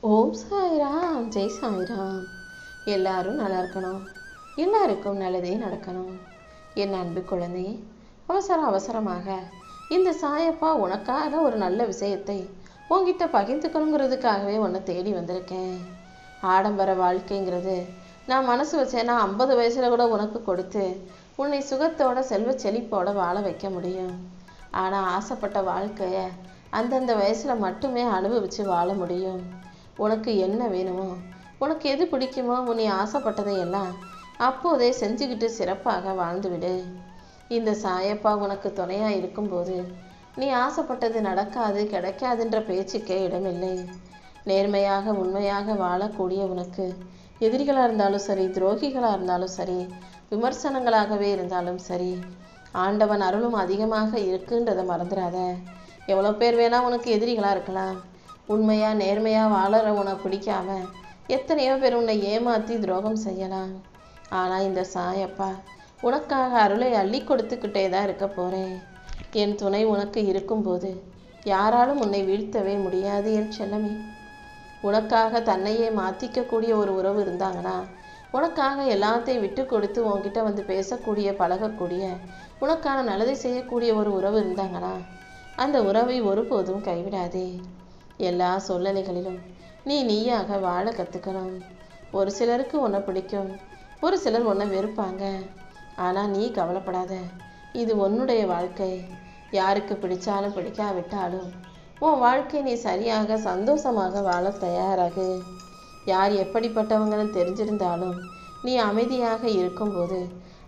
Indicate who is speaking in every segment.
Speaker 1: ஓம் சாய்ராம், ஜெய் சாய்ராம். எல்லாரும் நல்லா இருக்கணும், எல்லாருக்கும் நல்லதே நடக்கணும். என் அன்பு குழந்தையே, அவசரமாக இந்த சாயப்பா உனக்காக ஒரு நல்ல விஷயத்தை உன்கிட்ட பகிர்ந்துக்கணுங்கிறதுக்காகவே உன்னை தேடி வந்திருக்கேன். ஆடம்பர வாழ்க்கைங்கிறது நான் மனசு வச்சேன்னா 50 வயசுல கூட உனக்கு கொடுத்து உன்னை சுகத்தோட செல்வ செழிப்போட வாழ வைக்க முடியும். ஆனால் ஆசைப்பட்ட வாழ்க்கைய அந்தந்த வயசுல மட்டுமே அனுபவிச்சு வாழ முடியும். உனக்கு என்ன வேணுமோ, உனக்கு எது பிடிக்குமோ, நீ ஆசைப்பட்டதையெல்லாம் அப்போதே செஞ்சுக்கிட்டு சிறப்பாக வாழ்ந்துவிடு. இந்த சாயப்பா உனக்கு துணையா இருக்கும்போது நீ ஆசைப்பட்டது நடக்காது, கிடைக்காதுன்ற பேச்சுக்கே இடமில்லை. நேர்மையாக உண்மையாக வாழக்கூடிய உனக்கு எதிரிகளாக இருந்தாலும் சரி, துரோகிகளாக இருந்தாலும் சரி, விமர்சனங்களாகவே இருந்தாலும் சரி, ஆண்டவன் அருளும் அதிகமாக இருக்குன்றதை மறந்துடாத. எவ்வளோ பேர் வேணா உனக்கு எதிரிகளாக இருக்கலாம். உண்மையா நேர்மையா வாழற உனக்கு பிடிக்காம எத்தனையோ பேர் உன்னை ஏமாற்றி துரோகம் செய்யலாம். ஆனால் இந்த சாயப்பா உனக்காக அருளை அள்ளி கொடுத்துக்கிட்டே தான் இருக்க போகிறேன். என் துணை உனக்கு இருக்கும்போது யாராலும் உன்னை வீழ்த்தவே முடியாது என் செல்லமே. உனக்காக தன்னையே மாற்றிக்கக்கூடிய ஒரு உறவு இருந்தாங்கன்னா, உனக்காக எல்லாத்தையும் விட்டு கொடுத்து உன்கிட்ட வந்து பேசக்கூடிய பழகக்கூடிய உனக்கான நல்லதை செய்யக்கூடிய ஒரு உறவு இருந்தாங்கன்னா, அந்த உறவை ஒருபோதும் கைவிடாதே. எல்லா சூழ்நிலைகளிலும் நீயாக வாழ கற்றுக்கணும். ஒரு சிலருக்கு உன்னை பிடிக்கும், ஒரு சிலர் உன்னை வெறுப்பாங்க. ஆனால் நீ கவலைப்படாத, இது உன்னுடைய வாழ்க்கை. யாருக்கு பிடிச்சாலும் பிடிக்காவிட்டாலும் உன் வாழ்க்கை நீ சரியாக சந்தோஷமாக வாழ தயாராகு. யார் எப்படிப்பட்டவங்கன்னு தெரிஞ்சிருந்தாலும் நீ அமைதியாக இருக்கும்போது,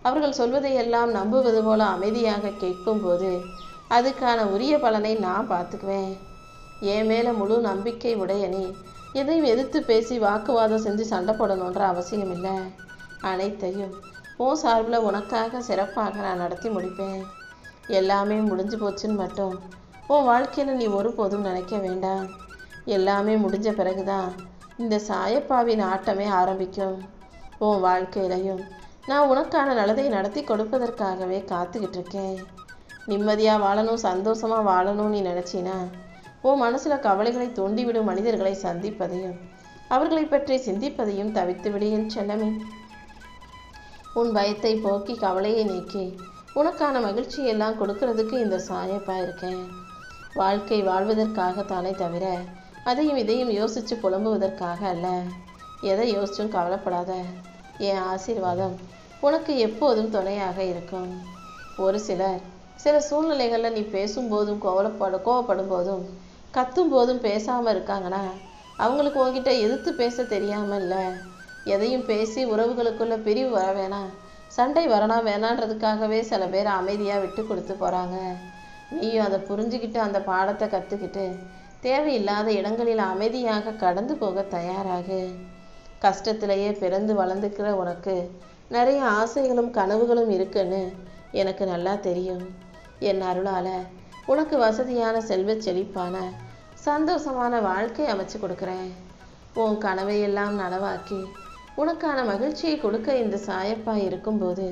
Speaker 1: அவர்கள் சொல்வதையெல்லாம் நம்புவது போல அமைதியாக கேட்கும்போது அதுக்கான உரிய பலனை நான் பார்த்துக்குவேன். என் மேலே முழு நம்பிக்கை உடைய நீ எதையும் எதிர்த்து பேசி வாக்குவாதம் செஞ்சு சண்டை போடணுன்ற அவசியம் இல்லை. அனைத்தையும் உன் சார்பில் உனக்காக சிறப்பாக நான் நடத்தி முடிப்பேன். எல்லாமே முடிஞ்சு போச்சுன்னு மட்டும் உன் வாழ்க்கையில் நீ ஒருபோதும் நினைக்க வேண்டாம். எல்லாமே முடிஞ்ச பிறகுதான் இந்த சாயப்பாவின் ஆட்டமே ஆரம்பிக்கும். உன் வாழ்க்கையிலையும் நான் உனக்கான நல்லதை நடத்தி கொடுப்பதற்காகவே காத்துக்கிட்டு இருக்கேன். நிம்மதியாக வாழணும், சந்தோஷமாக வாழணும்னு நீ நினச்சினா, உன் மனசில் கவலைகளை தூண்டிவிடும் மனிதர்களை சந்திப்பதையும் அவர்களை பற்றி சிந்திப்பதையும் தவிர்த்துவிடு என் செல்லமே. உன் பயத்தை போக்கி கவலையை நீக்கி உனக்கான மகிழ்ச்சியெல்லாம் கொடுக்கறதுக்கு இந்த சாயப்பா இருக்கேன். வாழ்க்கை வாழ்வதற்காகத்தானே தவிர அதையும் இதையும் யோசித்து புலம்புவதற்காக அல்ல. எதை யோசிச்சும் கவலைப்படாத. என் ஆசீர்வாதம் உனக்கு எப்போதும் துணையாக இருக்கும். ஒரு சில சூழ்நிலைகளில் நீ பேசும்போதும் கோவப்படும் போதும் கத்தும் போதும் பேசாமல் இருக்காங்கன்னா, அவங்களுக்கு உங்ககிட்ட எதிர்த்து பேச தெரியாமல் இல்லை. எதையும் பேசி உறவுகளுக்குள்ள பிரிவு வர வேணாம், சண்டை வரணும் வேணான்றதுக்காகவே சில பேர் அமைதியாக விட்டு கொடுத்து போகிறாங்க. நீயும் அதை புரிஞ்சுக்கிட்டு அந்த பாடத்தை கற்றுக்கிட்டு தேவையில்லாத இடங்களில் அமைதியாக கடந்து போக தயாராகு. கஷ்டத்திலேயே பிறந்து வளர்ந்துக்கிற உனக்கு நிறைய ஆசைகளும் கனவுகளும் இருக்குன்னு எனக்கு நல்லா தெரியும். என் அருளால் உனக்கு வசதியான செல்வ செழிப்பான சந்தோஷமான வாழ்க்கை அமைச்சு கொடுக்குறேன். உன் கனவையெல்லாம் நனவாக்கி உனக்கான மகிழ்ச்சியை கொடுக்க இந்த சாயப்பா இருக்கும்போது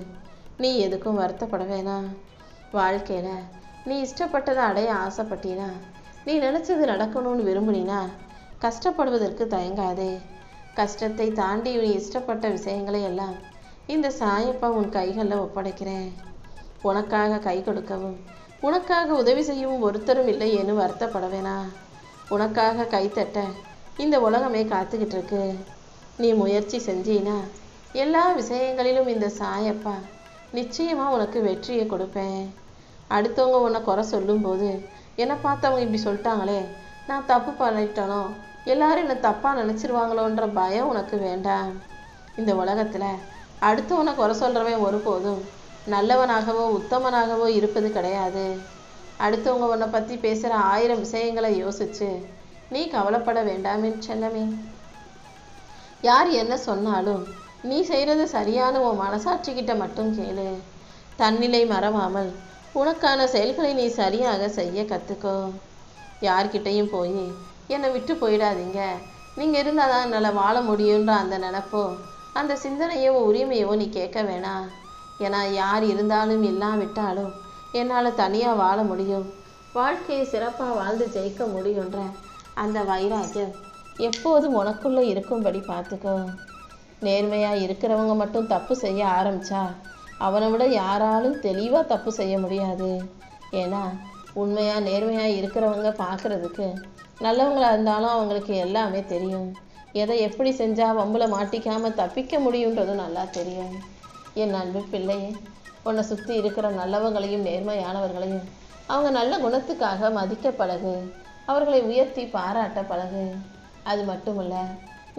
Speaker 1: நீ எதுக்கும் வருத்தப்பட வேணாம். வாழ்க்கையில் நீ இஷ்டப்பட்டதை அடைய ஆசைப்பட்டினா, நீ நினச்சது நடக்கணும்னு விரும்பினா, கஷ்டப்படுவதற்கு தயங்காதே. கஷ்டத்தை தாண்டி நீ இஷ்டப்பட்ட விஷயங்களை எல்லாம் இந்த சாயப்பா உன் கைகளில் ஒப்படைக்கிறேன். உனக்காக கை கொடுக்கவும் உனக்காக உதவி செய்யவும் ஒருத்தரும் இல்லையேன்னு வருத்தப்பட வேணாம். உனக்காக கைத்தட்ட இந்த உலகமே காத்துக்கிட்டு இருக்கு. நீ முயற்சி செஞ்சினா எல்லா விஷயங்களிலும் இந்த சாயப்பா நிச்சயமாக உனக்கு வெற்றியை கொடுப்பேன். அடுத்தவங்க உன்னை குறை சொல்லும்போது, என்னை பார்த்தவங்க இப்படி சொல்லிட்டாங்களே, நான் தப்பு பண்ணிட்டனோ, எல்லாரும் என்னை தப்பாக நினச்சிருவாங்களோன்ற பயம் உனக்கு வேண்டாம். இந்த உலகத்தில் அடுத்தவனை குறை சொல்கிறவன் ஒருபோதும் நல்லவனாகவோ உத்தமனாகவோ இருப்பது கிடையாது. அடுத்தவங்க உன்னை பற்றி பேசுகிற 1000 விஷயங்களை யோசிச்சு நீ கவலைப்பட வேண்டாமே செல்லமே. யார் என்ன சொன்னாலும் நீ செய்கிறது சரியான உன் மனசாட்சிக்கிட்ட மட்டும் கேளு. தன்னிலை மறவாமல் உனக்கான செயல்களை நீ சரியாக செய்ய கற்றுக்கோ. யார்கிட்டையும் போய் என்னை விட்டு போயிடாதீங்க, நீங்கள் இருந்தால் தான் என்னால் வாழ முடியுன்ற அந்த நினப்போ அந்த சிந்தனையோ உரிமையோ நீ கேட்க வேணாம். ஏன்னா யார் இருந்தாலும் இல்லாவிட்டாலும் என்னால் தனியாக வாழ முடியும், வாழ்க்கையை சிறப்பாக வாழ்ந்து ஜெயிக்க முடியுன்ற அந்த வைராக்கியம் எப்போதும் உனக்குள்ளே இருக்கும்படி பார்த்துக்கோ. நேர்மையாக இருக்கிறவங்க மட்டும் தப்பு செய்ய ஆரம்பித்தா அவனை விட யாராலும் தெளிவாக தப்பு செய்ய முடியாது. ஏன்னா உண்மையாக நேர்மையாக இருக்கிறவங்க பார்க்குறதுக்கு நல்லவங்களாக இருந்தாலும் அவங்களுக்கு எல்லாமே தெரியும். எதை எப்படி செஞ்சால் வம்பில் மாட்டிக்காமல் தப்பிக்க முடியுன்றதும் நல்லா தெரியும். என் அன்பு பிள்ளையே, உன்னை சுற்றி இருக்கிற நல்லவங்களையும் நேர்மையானவர்களையும் அவங்க நல்ல குணத்துக்காக மதிக்க பழகு. அவர்களை உயர்த்தி பாராட்ட பழகு. அது மட்டுமல்ல,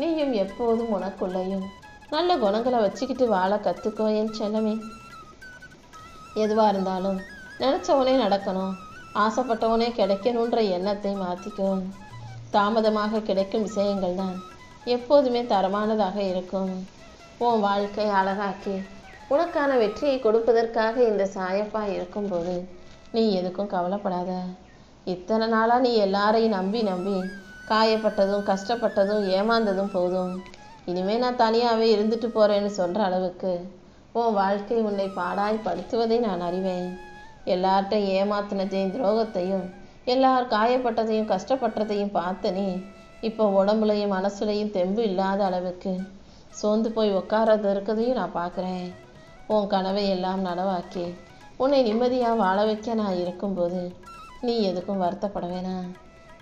Speaker 1: நீயும் எப்போதும் உனக்குள்ளேயும் நல்ல குணங்களை வச்சுக்கிட்டு வாழ கற்றுக்கோ என் செல்லமே. எதுவாக இருந்தாலும் நினச்சவனே நடக்கணும், ஆசைப்பட்டவனே கிடைக்கணுன்ற எண்ணத்தை மாற்றிக்கோ. தாமதமாக கிடைக்கும் விஷயங்கள் தான் எப்போதுமே தரமானதாக இருக்கும். உன் வாழ்க்கை அழகாக்கி உனக்கான வெற்றியை கொடுப்பதற்காக இந்த சாயப்பா இருக்கும்போது நீ எதுக்கும் கவலைப்படாத. இத்தனை நாளாக நீ எல்லாரையும் நம்பி நம்பி காயப்பட்டதும் கஷ்டப்பட்டதும் ஏமாந்ததும் போதும். இனிமேல் நான் தனியாகவே இருந்துட்டு போகிறேன்னு சொல்கிற அளவுக்கு உன் வாழ்க்கை உன்னை பாடாய் படுத்துவதை நான் அறிவேன். எல்லார்ட்டையும் ஏமாத்தினதையும் துரோகத்தையும் எல்லார் காயப்பட்டதையும் கஷ்டப்பட்டதையும் பார்த்த நீ இப்போ உடம்புலையும் மனசுலையும் தெம்பு இல்லாத அளவுக்கு சோர்ந்து போய் உட்காரது இருக்கிறதையும் நான் பார்க்குறேன். உன் கனவை எல்லாம் நனவாக்கி உன்னை நிம்மதியாக வாழ வைக்க நான் இருக்கும்போது நீ எதுக்கும் வருத்தப்பட வேணாம்.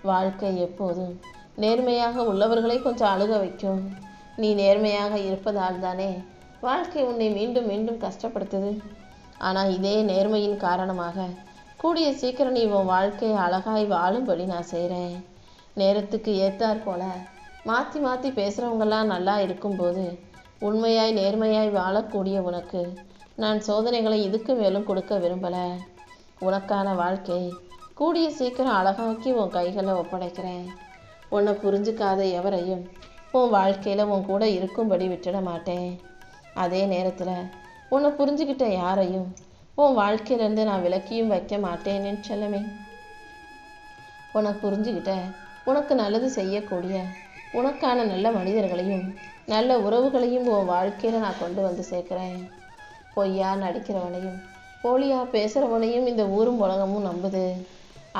Speaker 1: வாழ்க்கை எப்போதும் நேர்மையாக உள்ளவர்களை கொஞ்சம் அழுக வைக்கும். நீ நேர்மையாக இருப்பதால் தானே வாழ்க்கை உன்னை மீண்டும் மீண்டும் கஷ்டப்படுத்துது. ஆனால் இதே நேர்மையின் காரணமாக கூடிய சீக்கிரம் நீ உன் வாழ்க்கையை அழகாய் வாழும்படி நான் செய்கிறேன். நேரத்துக்கு ஏற்றாற் போல மாற்றி மாற்றி பேசுகிறவங்கெல்லாம் நல்லா இருக்கும்போது உண்மையாய் நேர்மையாய் வாழக்கூடிய உனக்கு நான் சோதனைகளை இதுக்கு மேலும் கொடுக்க விரும்பலை. உனக்கான வாழ்க்கை கூடிய சீக்கிரம் அழகாக்கி உன் கைகளை ஒப்படைக்கிறேன். உன்னை புரிஞ்சுக்காத எவரையும் உன் வாழ்க்கையில் உன் கூட இருக்கும்படி விட்டுட மாட்டேன். அதே நேரத்தில் உன்னை புரிஞ்சுக்கிட்ட யாரையும் உன் வாழ்க்கையிலேருந்து நான் விலக்கியும் வைக்க மாட்டேன்னு செல்லமே. உன்னை புரிஞ்சுக்கிட்ட உனக்கு நல்லது செய்யக்கூடிய உனக்கான நல்ல மனிதர்களையும் நல்ல உறவுகளையும் உன் வாழ்க்கையில் நான் கொண்டு வந்து சேர்க்குறேன். பொய்யா நடிக்கிறவனையும் போலியா பேசுகிறவனையும் இந்த ஊரும் உலகமும் நம்புது.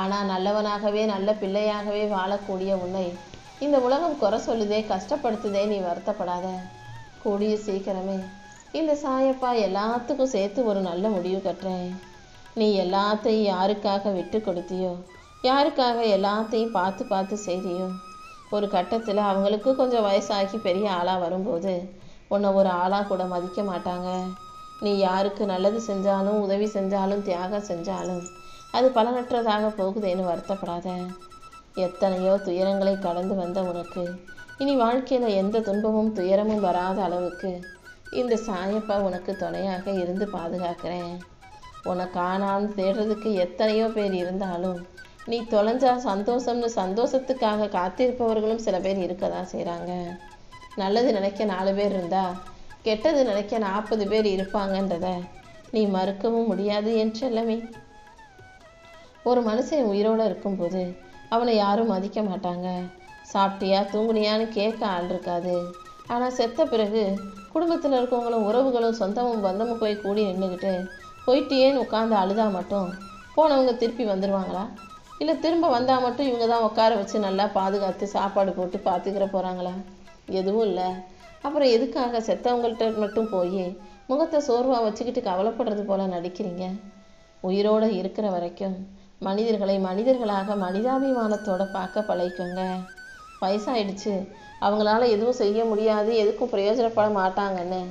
Speaker 1: ஆனால் நல்லவனாகவே நல்ல பிள்ளையாகவே வாழக்கூடிய உன்னை இந்த உலகம் குறை சொல்லுதே, கஷ்டப்படுத்துதே, நீ வருத்தப்படாத. கூடிய சீக்கிரமே இந்த சாயப்பா எல்லாத்துக்கும் சேர்த்து ஒரு நல்ல முடிவு கட்டுறேன். நீ எல்லாத்தையும் யாருக்காக விட்டு கொடுத்தியோ, யாருக்காக எல்லாத்தையும் பார்த்து பார்த்து செய்தியோ, ஒரு கட்டத்தில் அவங்களுக்கு கொஞ்சம் வயசாகி பெரிய ஆளாக வரும்போது உன்னை ஒரு ஆளாக கூட மதிக்க மாட்டாங்க. நீ யாருக்கு நல்லது செஞ்சாலும் உதவி செஞ்சாலும் தியாகம் செஞ்சாலும் அது பலனற்றதாக போகுதேன்னு வருத்தப்படாத. எத்தனையோ துயரங்களை கடந்து வந்த உனக்கு இனி வாழ்க்கையில் எந்த துன்பமும் துயரமும் வராத அளவுக்கு இந்த சாயப்பா உனக்கு துணையாக இருந்து பாதுகாக்கிறேன். உன்னை காணாமல் தேடுறதுக்கு எத்தனையோ பேர் இருந்தாலும் நீ தொலைஞ்சா சந்தோஷம்னு சந்தோஷத்துக்காக காத்திருப்பவர்களும் சில பேர் இருக்க தான் செய்கிறாங்க. நல்லது நினைக்க 4 பேர் இருந்தா கெட்டது நினைக்க 40 பேர் இருப்பாங்கன்றத நீ மறுக்கவும் முடியாது என் செல்லமே. ஒரு மனுஷன் உயிரோடு இருக்கும்போது அவனை யாரும் மதிக்க மாட்டாங்க. சாப்பிட்டியா தூங்குனியான்னு கேட்க ஆள் இருக்காது. ஆனால் செத்த பிறகு குடும்பத்தில் இருக்கவங்களும் உறவுகளும் சொந்தமும் பந்தமும் போய் கூடி நின்றுக்கிட்டு போயிட்டேன்னு உட்காந்து அழுதா மட்டும் போனவங்க திருப்பி வந்துடுவாங்களா? இல்லை திரும்ப வந்தால் மட்டும் இவங்க தான் உட்கார வச்சு நல்லா பாதுகாத்து சாப்பாடு போட்டு பார்த்துக்கிற போகிறாங்களா? எதுவும் இல்லை. அப்புறம் எதுக்காக செத்தவங்கள்ட்ட மட்டும் போய் முகத்தை சோர்வாக வச்சுக்கிட்டு கவலைப்படுறது போல நடிக்கிறீங்க? உயிரோடு இருக்கிற வரைக்கும் மனிதர்களை மனிதர்களாக மனிதாபிமானத்தோடு பார்க்க பழகிக்கோங்க. வயசாயிடுச்சு, அவங்களால எதுவும் செய்ய முடியாது, எதுக்கும் பிரயோஜனப்பட மாட்டாங்கன்னு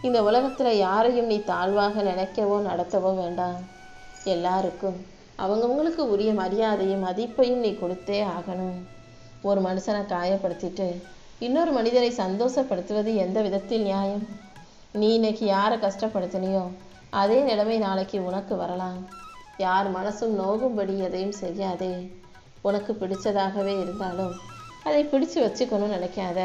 Speaker 1: இந்த உலகத்தில் யாரையும் நீ தாழ்வாக நினைக்கவோ நடத்தவோ வேண்டாம். எல்லாருக்கும் அவங்கவுங்களுக்கு உரிய மரியாதையும் மதிப்பையும் நீ கொடுத்தே ஆகணும். ஒரு மனுஷனை காயப்படுத்திட்டு இன்னொரு மனிதரை சந்தோஷப்படுத்துவது எந்த விதத்தில் நியாயம்? நீ இன்னைக்கு யாரை கஷ்டப்படுத்தினியோ அதே நிலைமை நாளைக்கு உனக்கு வரலாம். யார் மனசும் நோகும்படி எதையும் செய்யாதே. உனக்கு பிடிச்சதாகவே இருந்தாலும் அதை பிடிச்சு வச்சுக்கணும்னு நினைக்காத.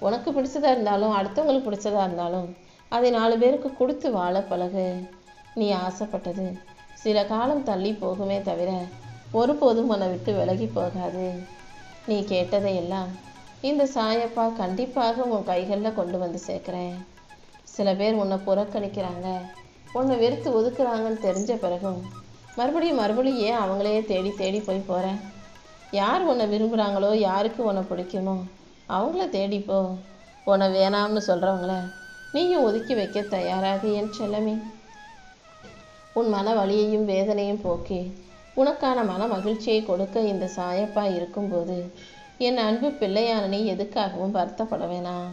Speaker 1: உனக்கு பிடிச்சதா இருந்தாலும் அடுத்தவங்களுக்கு பிடிச்சதா இருந்தாலும் அதை 4 பேருக்கு கொடுத்து வாழ பழகு. நீ ஆசைப்பட்டது சில காலம் தள்ளி போகுமே தவிர ஒருபோதும் உன்னை விட்டு விலகி போகாது. நீ கேட்டதையெல்லாம் இந்த சாயப்பா கண்டிப்பாக உன் கைகளில் கொண்டு வந்து சேர்க்குறேன். சில பேர் உன்னை புறக்கணிக்கிறாங்க, உன்னை வெறுத்து ஒதுக்குறாங்கன்னு தெரிஞ்ச பிறகும் மறுபடியும் ஏன் அவங்களையே தேடி தேடி போய் போகிறேன்? யார் உன்னை விரும்புகிறாங்களோ, யாருக்கு உன்னை பிடிக்குமோ அவங்கள தேடிப்போ. உன்னை வேணாம்னு சொல்கிறவங்கள நீயும் ஒதுக்கி வைக்க தயாராக என் செல்லமே. உன் மன வலியையும் வேதனையும் போக்கி உனக்கான மன மகிழ்ச்சியை கொடுக்க இந்த சாயப்பா இருக்கும்போது என் அன்பு பிள்ளையான நீ எதுக்காகவும் வருத்தப்பட வேணாம்.